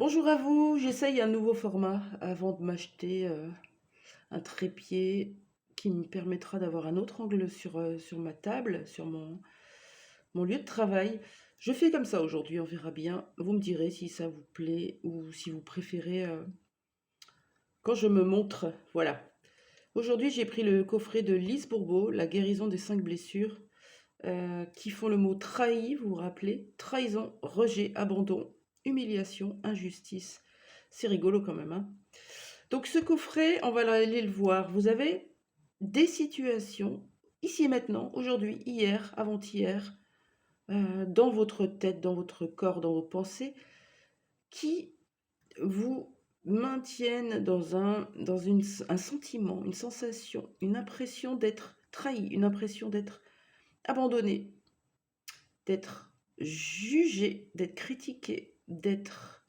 Bonjour à vous, j'essaye un nouveau format avant de m'acheter un trépied qui me permettra d'avoir un autre angle sur ma table, sur mon lieu de travail. Je fais comme ça aujourd'hui, on verra bien. Vous me direz si ça vous plaît ou si vous préférez quand je me montre. Voilà. Aujourd'hui, j'ai pris le coffret de Lise Bourbeau, La guérison des 5 blessures, qui font le mot trahi, vous vous rappelez? Trahison, rejet, abandon, humiliation, injustice. C'est rigolo quand même, hein? Donc ce coffret, on va aller le voir. Vous avez des situations, ici et maintenant, aujourd'hui, hier, avant-hier, dans votre tête, dans votre corps, dans vos pensées, qui vous maintiennent un sentiment, une sensation, une impression d'être trahi, une impression d'être abandonné, d'être jugé, d'être critiqué, d'être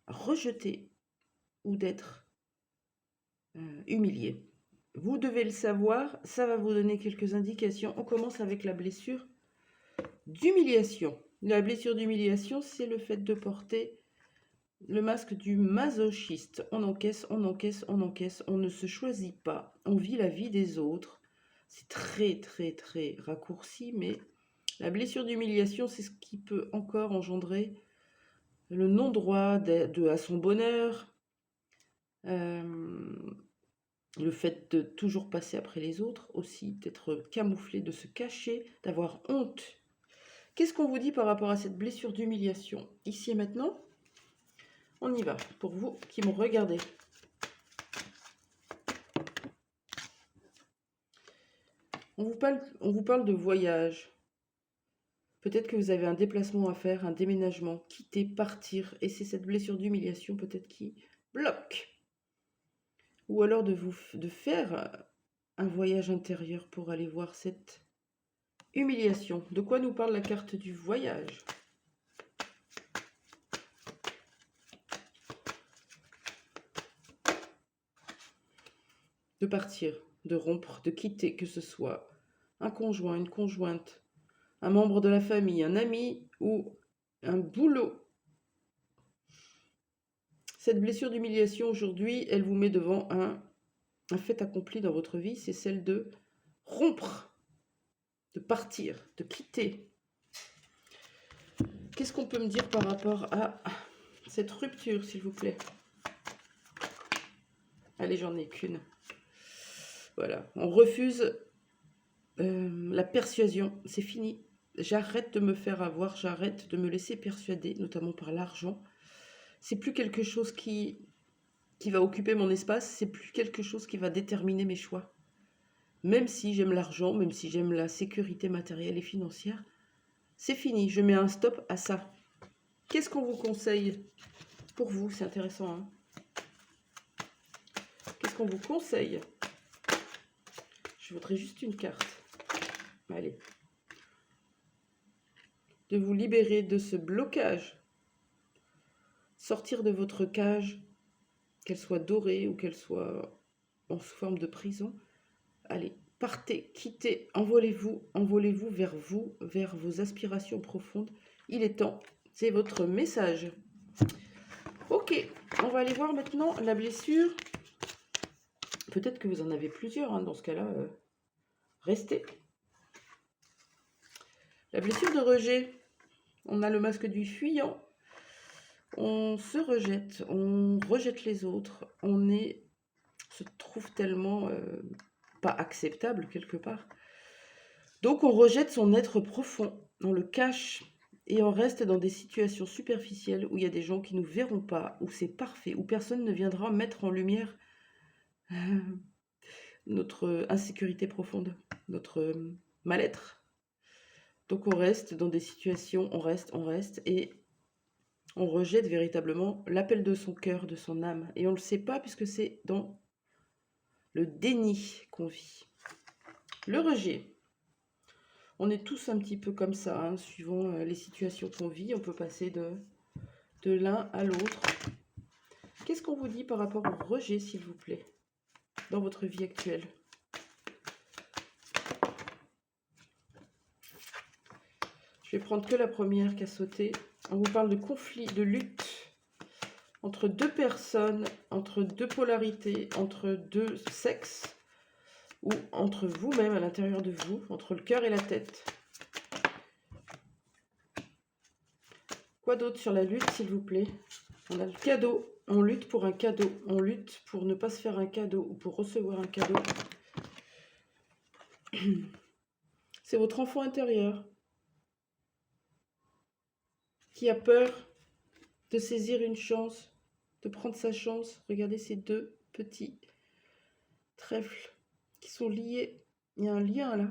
rejeté ou d'être humilié. Vous devez le savoir, ça va vous donner quelques indications. On commence avec la blessure d'humiliation. La blessure d'humiliation, c'est le fait de porter le masque du masochiste. On encaisse, on encaisse, on encaisse, on ne se choisit pas, on vit la vie des autres. C'est très, très, très raccourci, mais la blessure d'humiliation, c'est ce qui peut encore engendrer le non-droit à son bonheur, le fait de toujours passer après les autres aussi, d'être camouflé, de se cacher, d'avoir honte. Qu'est-ce qu'on vous dit par rapport à cette blessure d'humiliation? Ici et maintenant, on y va, pour vous qui m'ont regardé. On vous parle de voyage. Peut-être que vous avez un déplacement à faire, un déménagement, quitter, partir, et c'est cette blessure d'humiliation peut-être qui bloque. Ou alors de faire un voyage intérieur pour aller voir cette humiliation. De quoi nous parle la carte du voyage? De partir, de rompre, de quitter, que ce soit un conjoint, une conjointe, un membre de la famille, un ami ou un boulot. Cette blessure d'humiliation aujourd'hui, elle vous met devant un fait accompli dans votre vie, c'est celle de rompre, de partir, de quitter. Qu'est-ce qu'on peut me dire par rapport à cette rupture, s'il vous plaît? Allez, j'en ai qu'une. Voilà, on refuse la persuasion, c'est fini. J'arrête de me faire avoir, j'arrête de me laisser persuader, notamment par l'argent. C'est plus quelque chose qui va occuper mon espace, c'est plus quelque chose qui va déterminer mes choix. Même si j'aime l'argent, même si j'aime la sécurité matérielle et financière, c'est fini, je mets un stop à ça. Qu'est-ce qu'on vous conseille? Pour vous, c'est intéressant, hein? Qu'est-ce qu'on vous conseille? Je voudrais juste une carte. Allez. De vous libérer de ce blocage. Sortir de votre cage, qu'elle soit dorée ou qu'elle soit en forme de prison. Allez, partez, quittez, envolez-vous vers vos aspirations profondes. Il est temps, c'est votre message. Ok, on va aller voir maintenant la blessure. Peut-être que vous en avez plusieurs, hein, dans ce cas-là, restez. La blessure de rejet, on a le masque du fuyant. On se rejette, on rejette les autres, se trouve tellement pas acceptable quelque part. Donc on rejette son être profond, on le cache et on reste dans des situations superficielles où il y a des gens qui ne nous verront pas, où c'est parfait, où personne ne viendra mettre en lumière notre insécurité profonde, notre mal-être. Donc on reste dans des situations, on reste et on rejette véritablement l'appel de son cœur, de son âme. Et on ne le sait pas puisque c'est dans le déni qu'on vit. Le rejet. On est tous un petit peu comme ça, hein, suivant les situations qu'on vit. On peut passer de l'un à l'autre. Qu'est-ce qu'on vous dit par rapport au rejet, s'il vous plaît, dans votre vie actuelle? Je Je vais prendre que la première qui a sauté. On vous parle de conflit, de lutte entre deux personnes, entre deux polarités, entre deux sexes, ou entre vous-même à l'intérieur de vous, entre le cœur et la tête. Quoi d'autre sur la lutte, s'il vous plaît? On a le cadeau. On lutte pour un cadeau. On lutte pour ne pas se faire un cadeau ou pour recevoir un cadeau. C'est votre enfant intérieur qui a peur de saisir une chance, de prendre sa chance. Regardez ces deux petits trèfles qui sont liés. Il y a un lien là.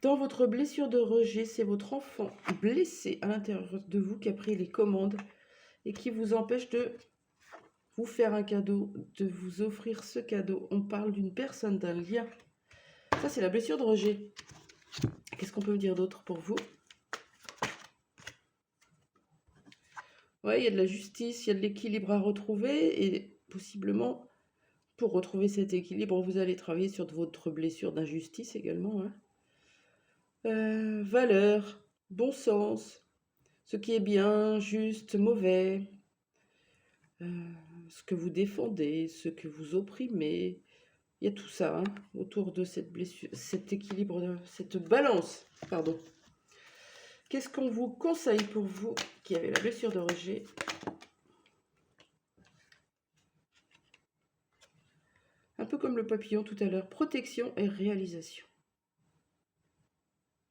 Dans votre blessure de rejet, c'est votre enfant blessé à l'intérieur de vous qui a pris les commandes et qui vous empêche de vous faire un cadeau, de vous offrir ce cadeau. On parle d'une personne, d'un lien. Ça, c'est la blessure de rejet. Qu'est-ce qu'on peut dire d'autre pour vous? Ouais, il y a de la justice, il y a de l'équilibre à retrouver et possiblement, pour retrouver cet équilibre, vous allez travailler sur votre blessure d'injustice également. Hein. Valeur, bon sens, ce qui est bien, juste, mauvais, ce que vous défendez, ce que vous opprimez. Il y a tout ça hein, autour de cette blessure, cet équilibre, cette balance, pardon. Qu'est-ce qu'on vous conseille pour vous qui avez la blessure de rejet? Un peu comme le papillon tout à l'heure, protection et réalisation.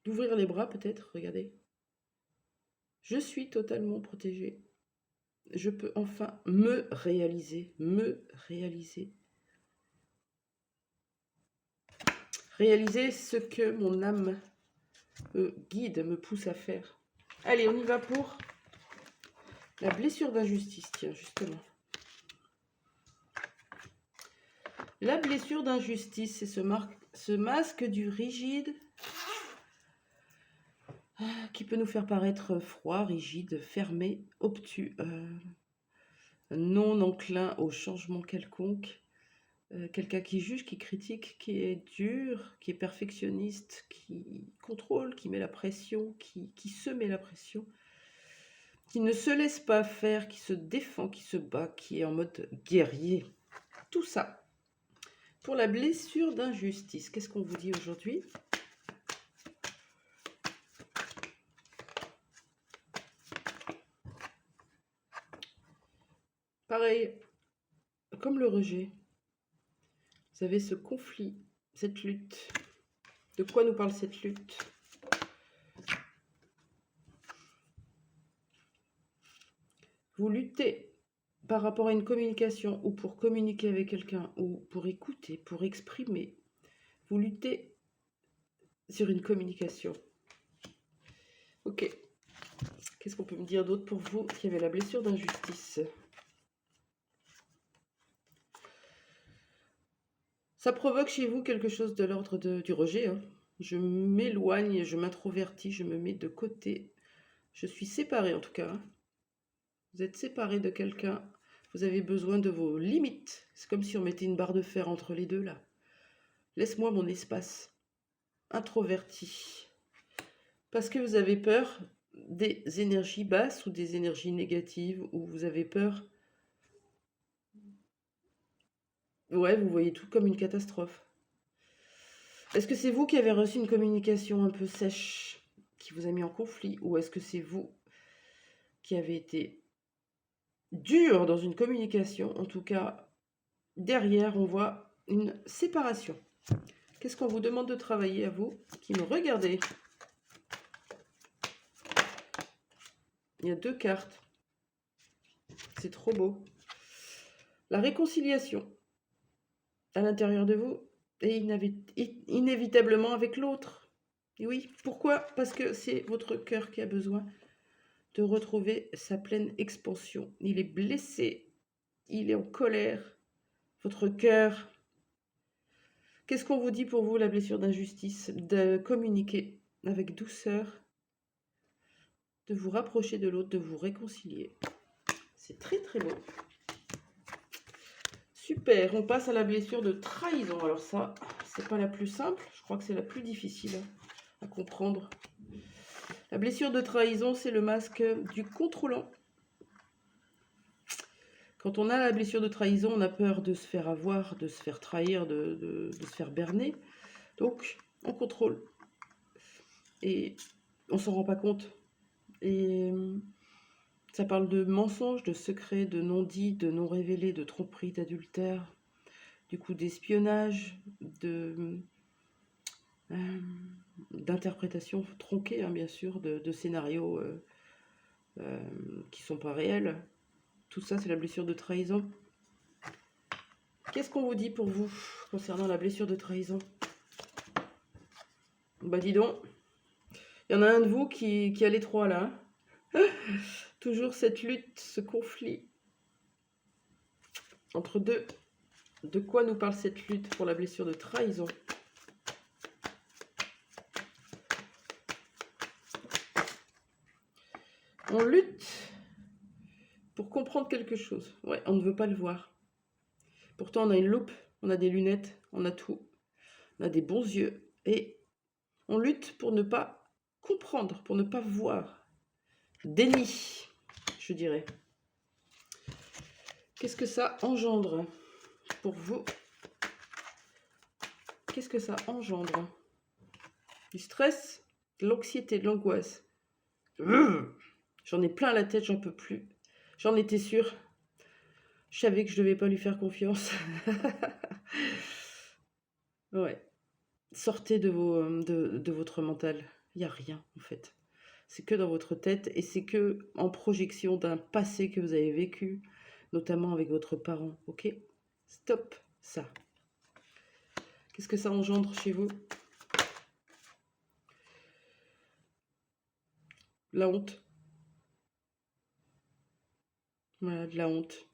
D'ouvrir les bras peut-être, regardez. Je suis totalement protégée. Je peux enfin me réaliser, réaliser ce que mon âme me guide, me pousse à faire. Allez, on y va pour la blessure d'injustice, tiens, justement. La blessure d'injustice, c'est ce masque du rigide qui peut nous faire paraître froid, rigide, fermé, obtus, non enclin au changement quelconque. Quelqu'un qui juge, qui critique, qui est dur, qui est perfectionniste, qui contrôle, qui met la pression, qui se met la pression, qui ne se laisse pas faire, qui se défend, qui se bat, qui est en mode guerrier. Tout ça. Pour la blessure d'injustice, qu'est-ce qu'on vous dit aujourd'hui? Pareil, comme le rejet, vous avez ce conflit, cette lutte. De quoi nous parle cette lutte? Vous luttez par rapport à une communication ou pour communiquer avec quelqu'un ou pour écouter, pour exprimer. Vous luttez sur une communication. Ok. Qu'est-ce qu'on peut me dire d'autre pour vous qui avez la blessure d'injustice? Ça provoque chez vous quelque chose de l'ordre du rejet. Hein. Je m'éloigne, je m'introvertis, je me mets de côté. Je suis séparée en tout cas. Hein. Vous êtes séparé de quelqu'un. Vous avez besoin de vos limites. C'est comme si on mettait une barre de fer entre les deux là. Laisse-moi mon espace. Introverti. Parce que vous avez peur des énergies basses ou des énergies négatives, ou vous avez peur. Ouais, vous voyez tout comme une catastrophe. Est-ce que c'est vous qui avez reçu une communication un peu sèche, qui vous a mis en conflit, ou est-ce que c'est vous qui avez été dur dans une communication? En tout cas, derrière, on voit une séparation. Qu'est-ce qu'on vous demande de travailler à vous qui me regardez? Il y a 2 cartes. C'est trop beau. La réconciliation à l'intérieur de vous et inévitablement avec l'autre. Et oui, pourquoi? Parce que c'est votre cœur qui a besoin de retrouver sa pleine expansion. Il est blessé, il est en colère. Votre cœur. Qu'est-ce qu'on vous dit pour vous, la blessure d'injustice? De communiquer avec douceur, de vous rapprocher de l'autre, de vous réconcilier. C'est très très beau. Super, on passe à la blessure de trahison. Alors ça, c'est pas la plus simple, je crois que c'est la plus difficile. à comprendre. La blessure de trahison, c'est le masque du contrôlant. Quand on a la blessure de trahison, on a peur de se faire avoir, de se faire trahir, de se faire berner. Donc, on contrôle. Et on s'en rend pas compte. Et ça parle de mensonges, de secrets, de non-dits, de non-révélés, de tromperies, d'adultère, du coup d'espionnage, d'interprétations tronquées, hein, bien sûr, de scénarios qui sont pas réels. Tout ça, c'est la blessure de trahison. Qu'est-ce qu'on vous dit pour vous concernant la blessure de trahison? Bah dis donc, il y en a un de vous qui a les trois là. Hein. Toujours cette lutte, ce conflit entre deux. De quoi nous parle cette lutte pour la blessure de trahison? On lutte pour comprendre quelque chose. Ouais, on ne veut pas le voir. Pourtant, on a une loupe, on a des lunettes, on a tout. On a des bons yeux. Et on lutte pour ne pas comprendre, pour ne pas voir. Déni, je dirais. Qu'est-ce que ça engendre pour vous? Qu'est-ce que ça engendre? Du stress, de l'anxiété, de l'angoisse. J'en ai plein la tête, j'en peux plus. J'en étais sûre. Je savais que je devais pas lui faire confiance. Ouais. Sortez de votre mental. Il n'y a rien, en fait. C'est que dans votre tête et c'est que en projection d'un passé que vous avez vécu, notamment avec votre parent. Ok? Stop ça. Qu'est-ce que ça engendre chez vous? La honte. Voilà, de la honte.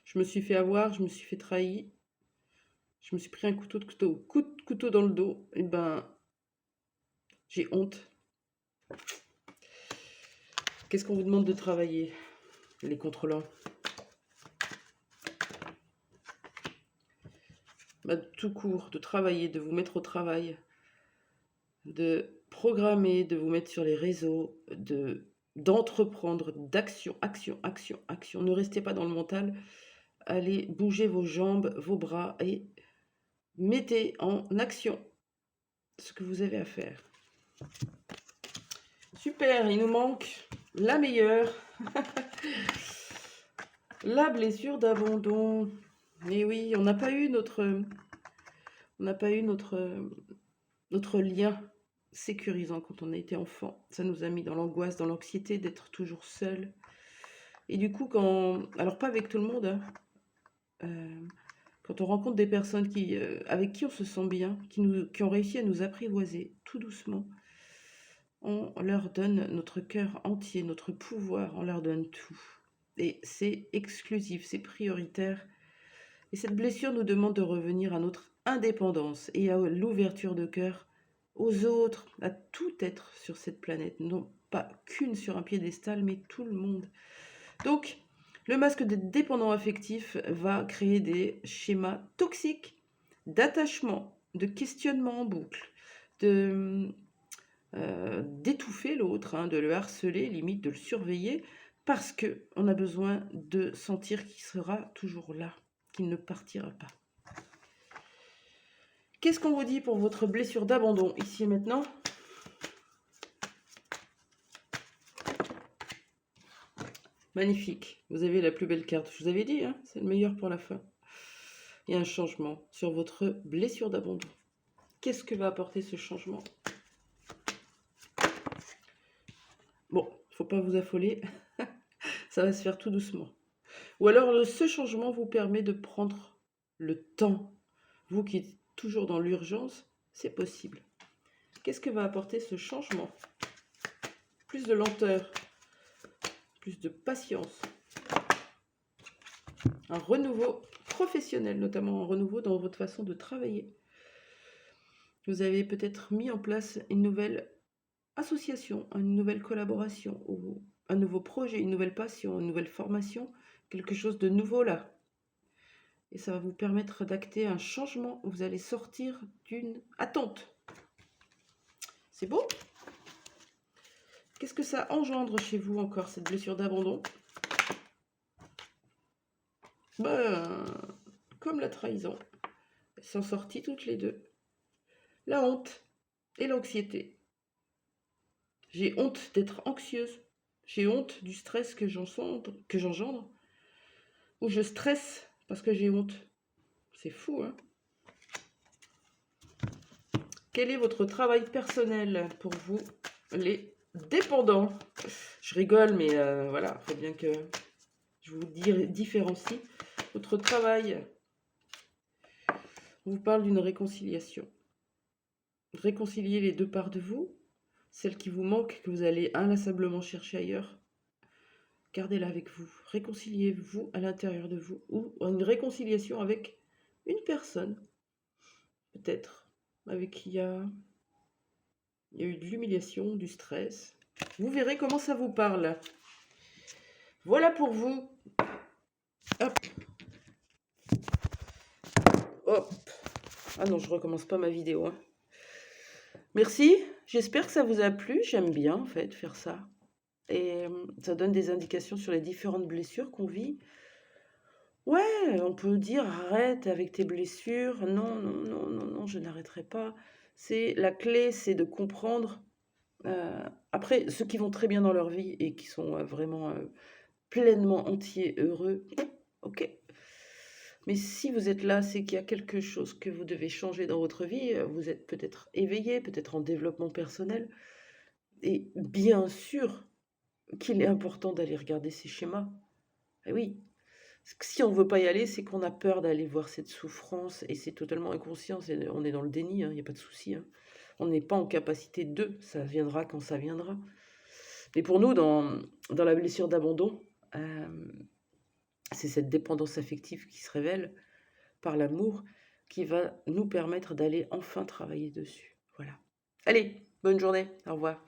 Je me suis fait avoir, je me suis fait trahir. Je me suis pris un coup de couteau dans le dos. Et ben, j'ai honte. Qu'est-ce qu'on vous demande de travailler, les contrôlants? Bah, tout court, de travailler, de vous mettre au travail, de programmer, de vous mettre sur les réseaux, d'entreprendre, d'action, action, action, action. Ne restez pas dans le mental. Allez bouger vos jambes, vos bras et mettez en action ce que vous avez à faire. Super, il nous manque la meilleure. La blessure d'abandon. Mais oui, on n'a pas eu notre lien sécurisant quand on a été enfant. Ça nous a mis dans l'angoisse, dans l'anxiété d'être toujours seul. Et du coup, alors pas avec tout le monde, hein, quand on rencontre des personnes avec qui on se sent bien, qui ont réussi à nous apprivoiser tout doucement, on leur donne notre cœur entier, notre pouvoir, on leur donne tout. Et c'est exclusif, c'est prioritaire. Et cette blessure nous demande de revenir à notre indépendance et à l'ouverture de cœur aux autres, à tout être sur cette planète. Non pas qu'une sur un piédestal, mais tout le monde. Donc, le masque de dépendant affectif va créer des schémas toxiques d'attachement, de questionnement en boucle, d'étouffer l'autre, hein, de le harceler, limite de le surveiller, parce qu'on a besoin de sentir qu'il sera toujours là, qu'il ne partira pas. Qu'est-ce qu'on vous dit pour votre blessure d'abandon, ici et maintenant? Magnifique, vous avez la plus belle carte. Je vous avais dit, hein, c'est le meilleur pour la fin. Il y a un changement sur votre blessure d'abandon. Qu'est-ce que va apporter ce changement? Bon, faut pas vous affoler, ça va se faire tout doucement. Ou alors, ce changement vous permet de prendre le temps. Vous qui êtes toujours dans l'urgence, c'est possible. Qu'est-ce que va apporter ce changement? Plus de lenteur, plus de patience, un renouveau professionnel, notamment un renouveau dans votre façon de travailler. Vous avez peut-être mis en place une nouvelle association, une nouvelle collaboration, ou un nouveau projet, une nouvelle passion, une nouvelle formation, quelque chose de nouveau là. Et ça va vous permettre d'acter un changement où vous allez sortir d'une attente. C'est beau? Qu'est-ce que ça engendre chez vous encore, cette blessure d'abandon? Ben, comme la trahison. Elles sont sorties toutes les deux. La honte et l'anxiété. J'ai honte d'être anxieuse. J'ai honte du stress que j'engendre. Ou je stresse parce que j'ai honte. C'est fou, hein? Quel est votre travail personnel pour vous, les dépendants? Je rigole, mais voilà, il faut bien que je vous différencie. Votre travail, on vous parle d'une réconciliation. Réconcilier les deux parts de vous, celle qui vous manque, que vous allez inlassablement chercher ailleurs. Gardez-la avec vous. Réconciliez-vous à l'intérieur de vous, ou une réconciliation avec une personne, peut-être, avec qui il y a eu de l'humiliation, du stress. Vous verrez comment ça vous parle. Voilà pour vous. Hop. Hop. Ah non, je recommence pas ma vidéo, hein. Merci, j'espère que ça vous a plu. J'aime bien en fait faire ça. Et ça donne des indications sur les différentes blessures qu'on vit. Ouais, on peut dire arrête avec tes blessures. Non, non, non, non, non, je n'arrêterai pas. C'est la clé, c'est de comprendre. Après, ceux qui vont très bien dans leur vie et qui sont vraiment pleinement entiers, heureux, ok. Mais si vous êtes là, c'est qu'il y a quelque chose que vous devez changer dans votre vie. Vous êtes peut-être éveillé, peut-être en développement personnel. Et bien sûr qu'il est important d'aller regarder ces schémas. Eh oui, parce que si on ne veut pas y aller, c'est qu'on a peur d'aller voir cette souffrance et c'est totalement inconscient. On est dans le déni, il n'y a pas de souci, hein. On n'est pas en capacité de, ça viendra quand ça viendra. Mais pour nous, dans la blessure d'abandon, c'est cette dépendance affective qui se révèle par l'amour qui va nous permettre d'aller enfin travailler dessus. Voilà. Allez, bonne journée, au revoir.